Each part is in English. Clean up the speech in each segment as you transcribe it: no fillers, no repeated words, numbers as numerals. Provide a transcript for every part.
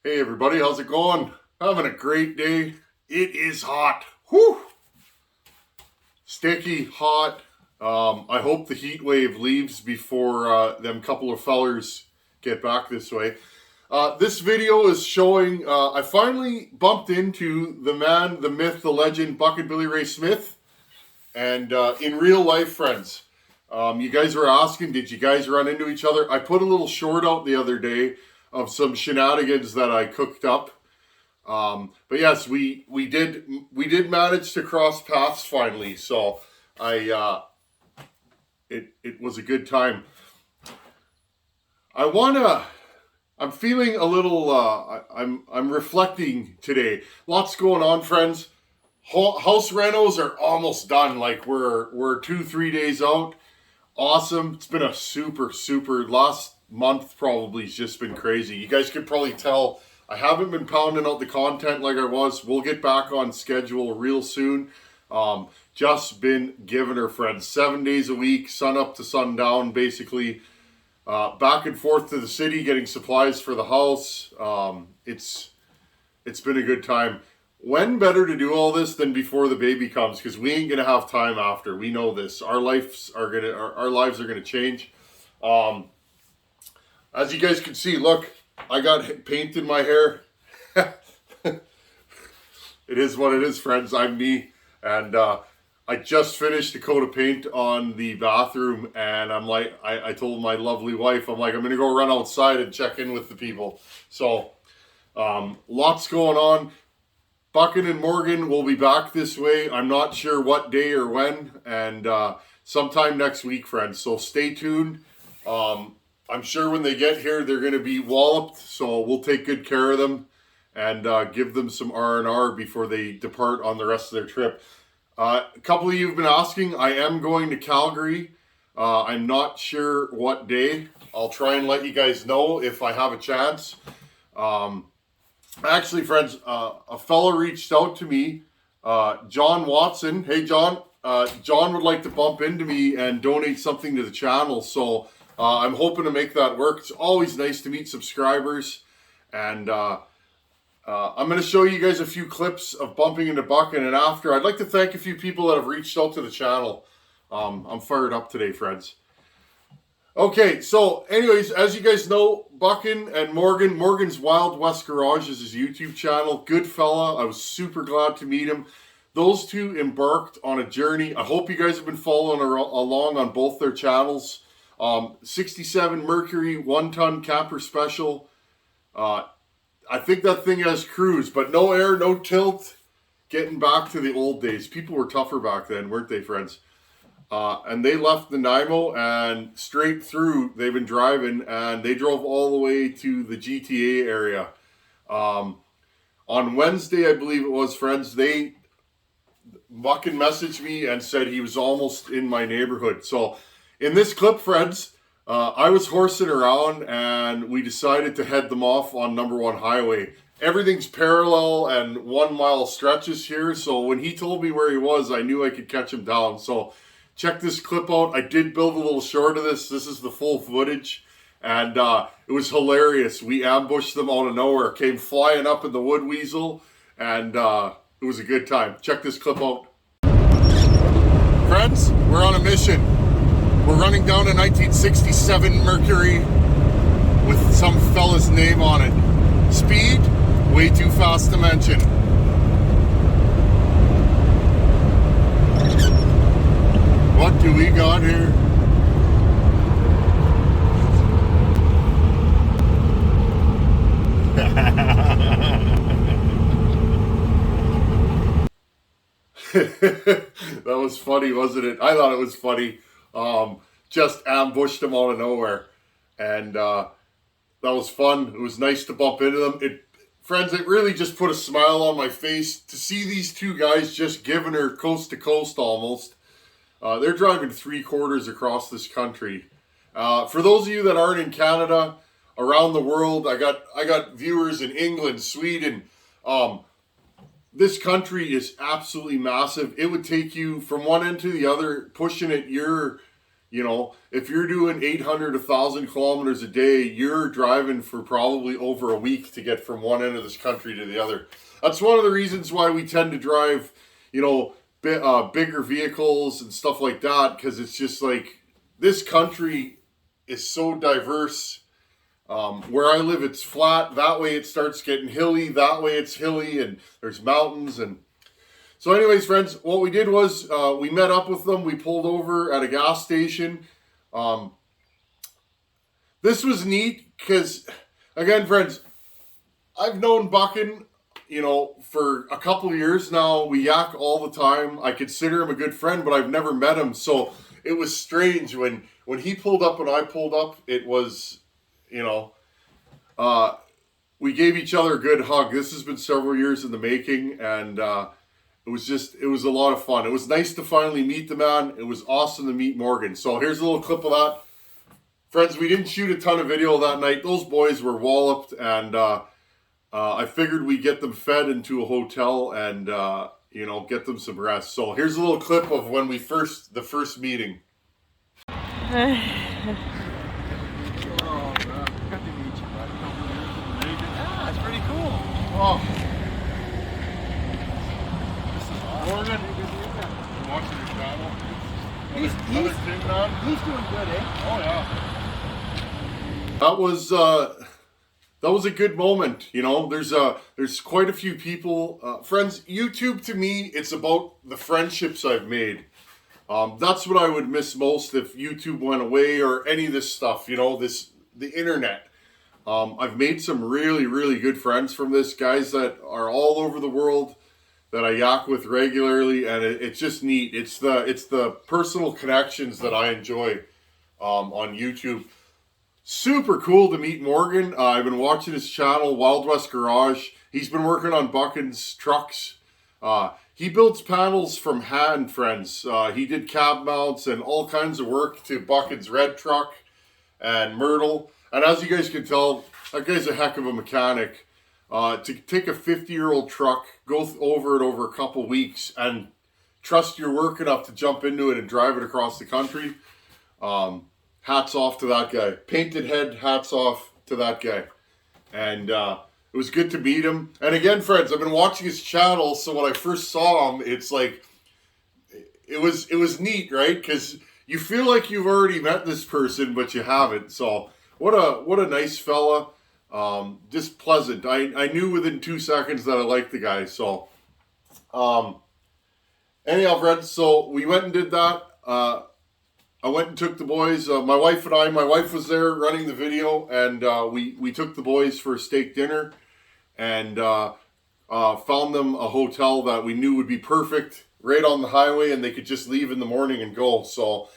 Hey everybody, how's it going? Having a great day. It is hot. Whew! Sticky, hot. I hope the heat wave leaves before them couple of fellers get back this way. This video is showing, I finally bumped into the man, the myth, the legend, Buckin Billy Ray Smith. And in real life, friends, you guys were asking, did you guys run into each other? I put a little short out the other day of some shenanigans that I cooked up. But yes, we did manage to cross paths finally. So it was a good time. I'm feeling a little, I'm reflecting today. Lots going on, friends. House renos are almost done. Like we're 2-3 days out. Awesome. It's been a super last month probably has just been crazy. You guys could probably tell I haven't been pounding out the content like I was. We'll get back on schedule real soon. Just been giving her, friends, 7 days a week, sun up to sundown, basically. Back and forth to the city, getting supplies for the house. It's been a good time. When better to do all this than before the baby comes? Because we ain't gonna have time after. We know this. Our lives are gonna change. As you guys can see, look, I got paint in my hair. It is what it is, friends. I'm me, and I just finished a coat of paint on the bathroom, and I'm like, I told my lovely wife, I'm like, I'm gonna go run outside and check in with the people. So, lots going on. Buckin and Morgan will be back this way. I'm not sure what day or when, and sometime next week, friends. So stay tuned. I'm sure when they get here, they're going to be walloped. So we'll take good care of them and give them some R&R before they depart on the rest of their trip. A couple of you have been asking. I am going to Calgary. I'm not sure what day. I'll try and let you guys know if I have a chance. Actually, friends, a fella reached out to me, John Watson. Hey, John. John would like to bump into me and donate something to the channel. So I'm hoping to make that work. It's always nice to meet subscribers. And I'm going to show you guys a few clips of bumping into Buckin. And after, I'd like to thank a few people that have reached out to the channel. I'm fired up today, friends. Okay, so anyways, as you guys know, Buckin and Morgan, Morgan's Wild West Garage is his YouTube channel. Good fella. I was super glad to meet him. Those two embarked on a journey. I hope you guys have been following along on both their channels. 67 Mercury, 1-ton camper special. I think that thing has cruise, but no air, no tilt. Getting back to the old days. People were tougher back then, weren't they, friends? And they left Nanaimo and straight through, they've been driving, and they drove all the way to the GTA area. On Wednesday, I believe it was, friends, Buckin messaged me and said he was almost in my neighborhood. So in this clip, friends, I was horsing around and we decided to head them off on number 1 highway. Everything's parallel and 1 mile stretches here. So when he told me where he was, I knew I could catch him down. So check this clip out. I did build a little short of this. This is the full footage. And it was hilarious. We ambushed them out of nowhere. Came flying up in the wood weasel. And it was a good time. Check this clip out. Friends, we're on a mission. We're running down a 1967 Mercury with some fella's name on it. Speed, way too fast to mention. What do we got here? That was funny, wasn't it? I thought it was funny. Just ambushed them out of nowhere. And that was fun. It was nice to bump into them. Friends, it really just put a smile on my face to see these two guys just giving her coast to coast almost. They're driving 3/4 across this country. For those of you that aren't in Canada, around the world, I got viewers in England, Sweden. This country is absolutely massive. It would take you from one end to the other, pushing it. You're You know, if you're doing 800, 1,000 kilometers a day, you're driving for probably over a week to get from one end of this country to the other. That's one of the reasons why we tend to drive, you know, bigger vehicles and stuff like that, because it's just like, this country is so diverse. Where I live, it's flat. That way it starts getting hilly. That way it's hilly, and there's mountains. And so anyways, friends, what we did was we met up with them. We pulled over at a gas station. This was neat because, again, friends, I've known Buckin, you know, for a couple of years now. We yak all the time. I consider him a good friend, but I've never met him. So it was strange when he pulled up and I pulled up. It was, you know, we gave each other a good hug. This has been several years in the making, and it was a lot of fun. It was nice to finally meet the man. It was awesome to meet Morgan. So here's a little clip of that. Friends, we didn't shoot a ton of video that night. Those boys were walloped, and I figured we'd get them fed into a hotel and, you know, get them some rest. So here's a little clip of when the first meeting. That's pretty cool. Oh. This is Morgan. I'm watching your channel. He's doing good, eh? Oh yeah. That was a good moment, you know. There's quite a few people, friends. YouTube, to me, it's about the friendships I've made. That's what I would miss most if YouTube went away, or any of this stuff, you know, the internet. I've made some really, really good friends from this, guys that are all over the world that I yak with regularly, and it's just neat. It's the personal connections that I enjoy on YouTube. Super cool to meet Morgan. I've been watching his channel, Wild West Garage. He's been working on Buckin's trucks. He builds panels from hand, friends. He did cab mounts and all kinds of work to Buckin's red truck and Myrtle. And as you guys can tell, that guy's a heck of a mechanic. To take a 50-year-old truck, go over it over a couple weeks, and trust your work enough to jump into it and drive it across the country, hats off to that guy. Painted head, hats off to that guy. And it was good to meet him. And again, friends, I've been watching his channel, so when I first saw him, it's like, it was neat, right? Because you feel like you've already met this person, but you haven't. So what a nice fella. Just pleasant. I knew within 2 seconds that I liked the guy. So anyhow, friends, so we went and did that. I went and took the boys, my wife was there running the video, and we took the boys for a steak dinner, and found them a hotel that we knew would be perfect, right on the highway, and they could just leave in the morning and go. So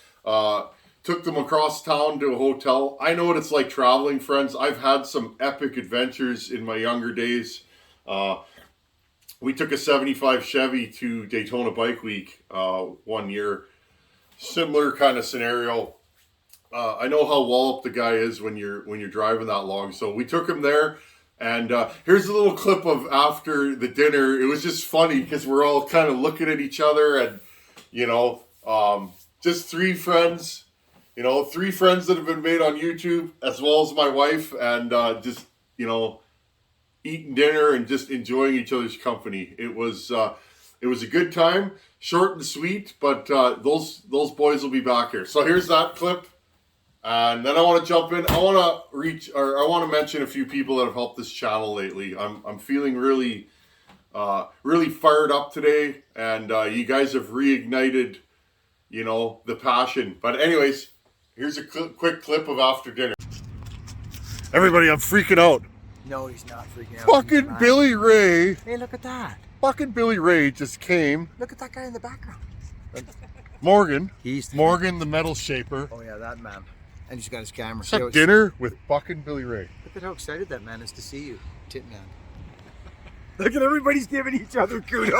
took them across town to a hotel. I know what it's like traveling, friends. I've had some epic adventures in my younger days. We took a 75 Chevy to Daytona Bike Week 1 year. Similar kind of scenario. I know how walloped the guy is when you're driving that long. So we took him there, and here's a little clip of after the dinner. It was just funny because we're all kind of looking at each other, and you know, just three friends that have been made on YouTube, as well as my wife, and just, you know, eating dinner and just enjoying each other's company. It was a good time, short and sweet, but those boys will be back here. So here's that clip, and then I want to jump in. I want to mention a few people that have helped this channel lately. I'm feeling really fired up today, and you guys have reignited, you know, the passion. But anyways, here's a quick clip of after dinner. Everybody, I'm freaking out. No, he's not freaking out. Fucking Billy Ray. Hey, look at that. Fucking Billy Ray just came. Look at that guy in the background. Morgan. He's Morgan, the metal shaper. Oh yeah, that man. And he's got his camera. Had dinner with Buckin Billy Ray. Look at how excited that man is to see you, Tinman. Look at everybody's giving each other kudos.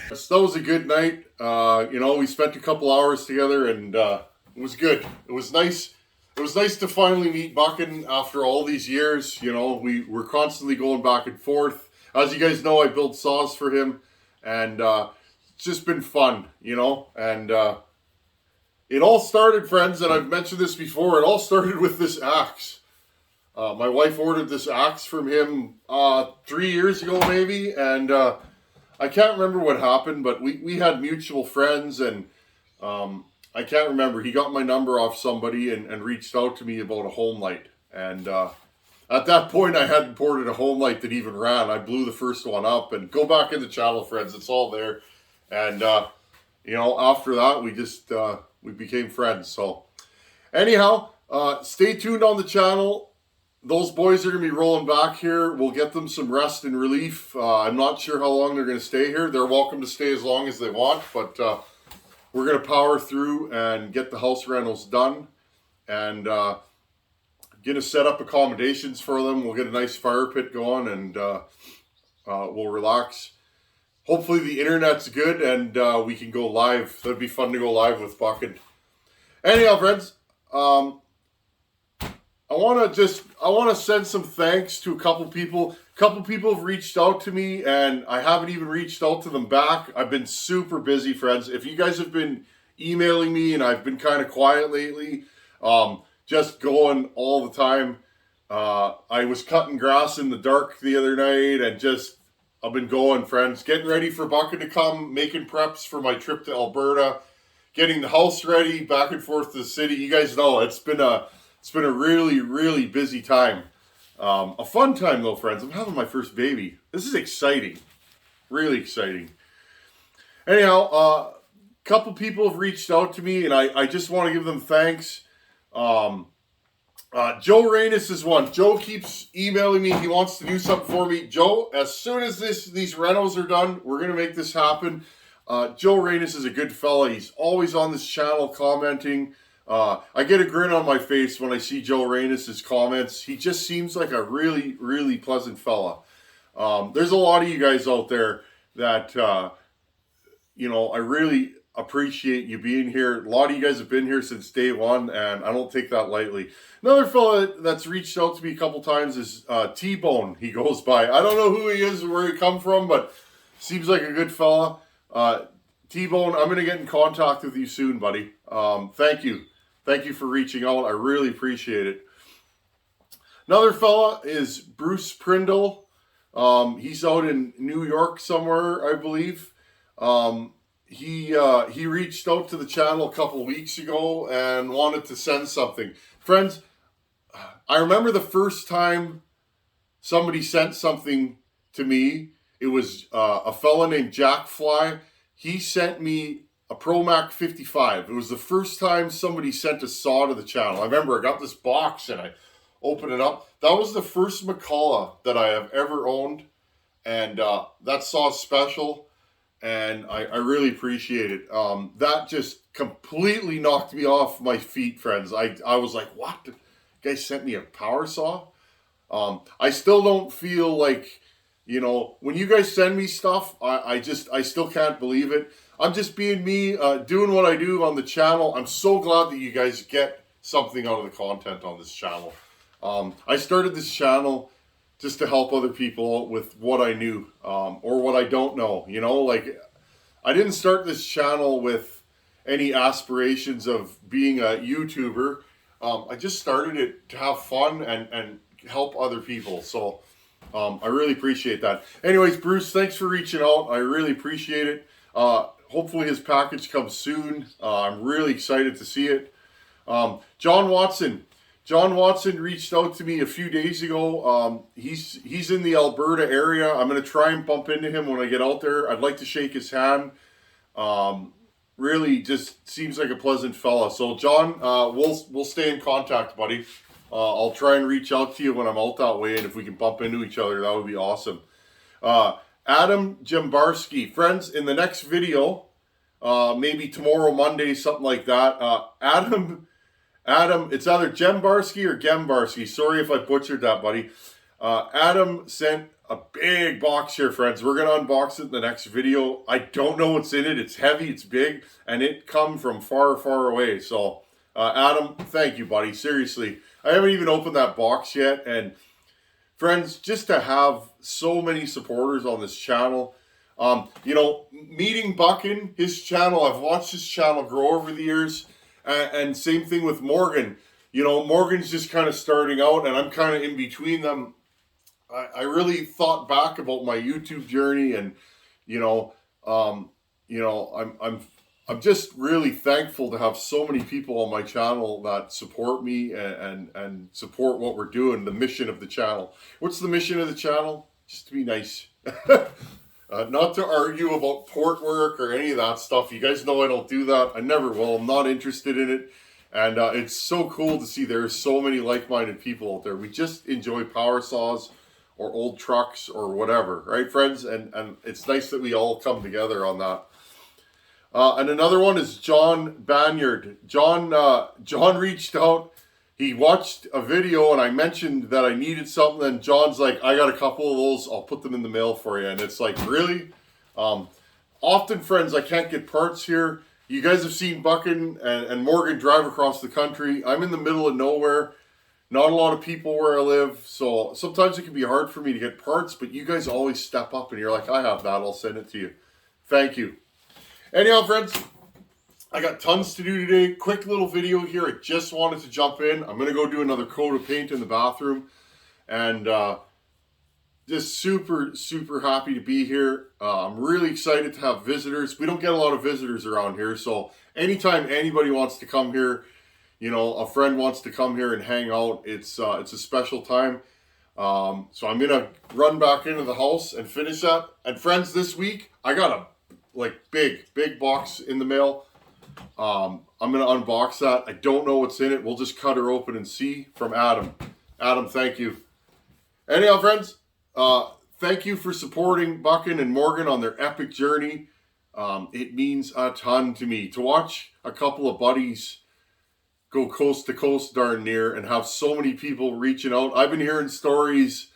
That was a good night. You know, we spent a couple hours together, and it was good. It was nice. It was nice to finally meet Buckin after all these years. You know, we were constantly going back and forth. As you guys know, I built saws for him, and it's just been fun, you know. And it all started, friends, and I've mentioned this before, it all started with this axe. My wife ordered this axe from him 3 years ago, maybe, and I can't remember what happened, but we had mutual friends, and I can't remember. He got my number off somebody and reached out to me about a home light. And at that point, I hadn't ported a home light that even ran. I blew the first one up, and go back in the channel, friends. It's all there. And, you know, after that, we just, we became friends. So anyhow, stay tuned on the channel. Those boys are going to be rolling back here. We'll get them some rest and relief. I'm not sure how long they're going to stay here. They're welcome to stay as long as they want, but we're going to power through and get the house rentals done, and going to set up accommodations for them. We'll get a nice fire pit going, and we'll relax. Hopefully the internet's good, and we can go live. That'd be fun to go live with Buckin. Anyhow, friends, I want to send some thanks to a couple people. A couple people have reached out to me, and I haven't even reached out to them back. I've been super busy, friends. If you guys have been emailing me, and I've been kind of quiet lately, just going all the time. I was cutting grass in the dark the other night, and just, I've been going, friends. Getting ready for Buckin to come, making preps for my trip to Alberta, getting the house ready, back and forth to the city. You guys know, it's been a really, really busy time. A fun time though, friends. I'm having my first baby. This is exciting. Really exciting. Anyhow, a couple people have reached out to me, and I just want to give them thanks. Joe Reynes is one. Joe keeps emailing me. He wants to do something for me. Joe, as soon as these rentals are done, we're going to make this happen. Joe Reynes is a good fella. He's always on this channel commenting. I get a grin on my face when I see Joe Reynes' comments. He just seems like a really, really pleasant fella. There's a lot of you guys out there that, you know, I really appreciate you being here. A lot of you guys have been here since day one, and I don't take that lightly. Another fella that's reached out to me a couple times is T-Bone. He goes by. I don't know who he is or where he come from, but seems like a good fella. T-Bone, I'm going to get in contact with you soon, buddy. Thank you. Thank you for reaching out. I really appreciate it. Another fella is Bruce Prindle. He's out in New York somewhere, I believe. He reached out to the channel a couple weeks ago and wanted to send something. Friends, I remember the first time somebody sent something to me. It was a fella named Jack Fly. He sent me a ProMac 55. It was the first time somebody sent a saw to the channel. I remember I got this box and I opened it up. That was the first McCullough that I have ever owned. And that saw's special. And I really appreciate it. That just completely knocked me off my feet, friends. I was like, what? You guys sent me a power saw? I still don't feel like, you know, when you guys send me stuff, I still can't believe it. I'm just being me, doing what I do on the channel. I'm so glad that you guys get something out of the content on this channel. I started this channel just to help other people out with what I knew, or what I don't know. You know, like, I didn't start this channel with any aspirations of being a YouTuber. I just started it to have fun and help other people. So I really appreciate that. Anyways, Bruce, thanks for reaching out. I really appreciate it. Hopefully his package comes soon. I'm really excited to see it. John Watson. John Watson reached out to me a few days ago. He's in the Alberta area. I'm going to try and bump into him when I get out there. I'd like to shake his hand. Really just seems like a pleasant fella. So John, we'll stay in contact, buddy. I'll try and reach out to you when I'm out that way, and if we can bump into each other, that would be awesome. Adam Jembarski. Friends, in the next video, maybe tomorrow, Monday, something like that, Adam, it's either Jembarski or Gembarski. Sorry if I butchered that, buddy. Adam sent a big box here, friends. We're going to unbox it in the next video. I don't know what's in it. It's heavy, it's big, and it come from far, far away. So, Adam, thank you, buddy. Seriously. I haven't even opened that box yet. And, friends, just to have so many supporters on this channel. You know, meeting Buckin, his channel, I've watched his channel grow over the years. And same thing with Morgan. You know, Morgan's just kind of starting out, and I'm kind of in between them. I really thought back about my YouTube journey, and I'm just really thankful to have so many people on my channel that support me and support what we're doing, the mission of the channel. What's the mission of the channel? Just to be nice. Not to argue about port work or any of that stuff. You guys know I don't do that. I never will. I'm not interested in it. And it's so cool to see there's so many like-minded people out there. We just enjoy power saws or old trucks or whatever, right, friends? And it's nice that we all come together on that. And another one is John Banyard. John reached out. He watched a video, and I mentioned that I needed something, and John's like, I got a couple of those. I'll put them in the mail for you. And it's like, really? Often, friends, I can't get parts here. You guys have seen Buckin and Morgan drive across the country. I'm in the middle of nowhere. Not a lot of people where I live, so sometimes it can be hard for me to get parts, but you guys always step up and you're like, I have that, I'll send it to you. Thank you. Anyhow, friends, I got tons to do today. Quick little video here. I just wanted to jump in. I'm going to go do another coat of paint in the bathroom, and just super, super happy to be here. I'm really excited to have visitors. We don't get a lot of visitors around here, so anytime anybody wants to come here, you know, a friend wants to come here and hang out, it's a special time. So I'm gonna run back into the house and finish that. And friends, this week I got a big box in the mail. I'm gonna unbox that. I don't know what's in it. We'll just cut her open and see. From Adam. Adam, thank you. Anyhow, friends, thank you for supporting Buckin and Morgan on their epic journey. It means a ton to me to watch a couple of buddies go coast to coast darn near and have so many people reaching out. I've been hearing stories,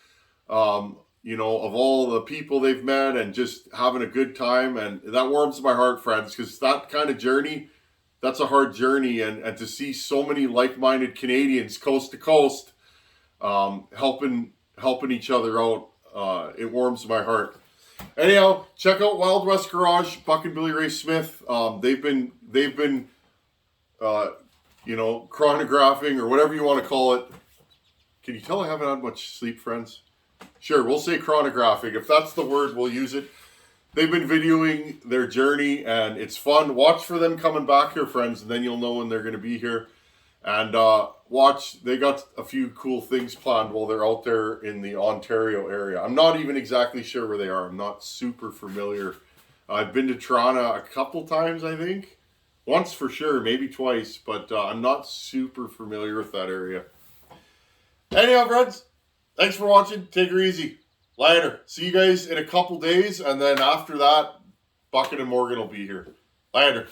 of all the people they've met and just having a good time. And that warms my heart, friends, because that kind of journey, that's a hard journey. And to see so many like-minded Canadians coast to coast, helping each other out, it warms my heart. Anyhow, check out Wild West Garage, Buck and Billy Ray Smith. They've been chronographing or whatever you want to call it. Can you tell I haven't had much sleep, friends? Sure, we'll say chronographing. If that's the word, we'll use it. They've been videoing their journey, and it's fun. Watch for them coming back here, friends, and then you'll know when they're going to be here. And watch, they got a few cool things planned while they're out there in the Ontario area. I'm not even exactly sure where they are. I'm not super familiar. I've been to Toronto a couple times, I think. Once for sure, maybe twice, but I'm not super familiar with that area. Anyhow, friends, thanks for watching. Take her easy. Later. See you guys in a couple days, and then after that, Buckin and Morgan will be here. Later.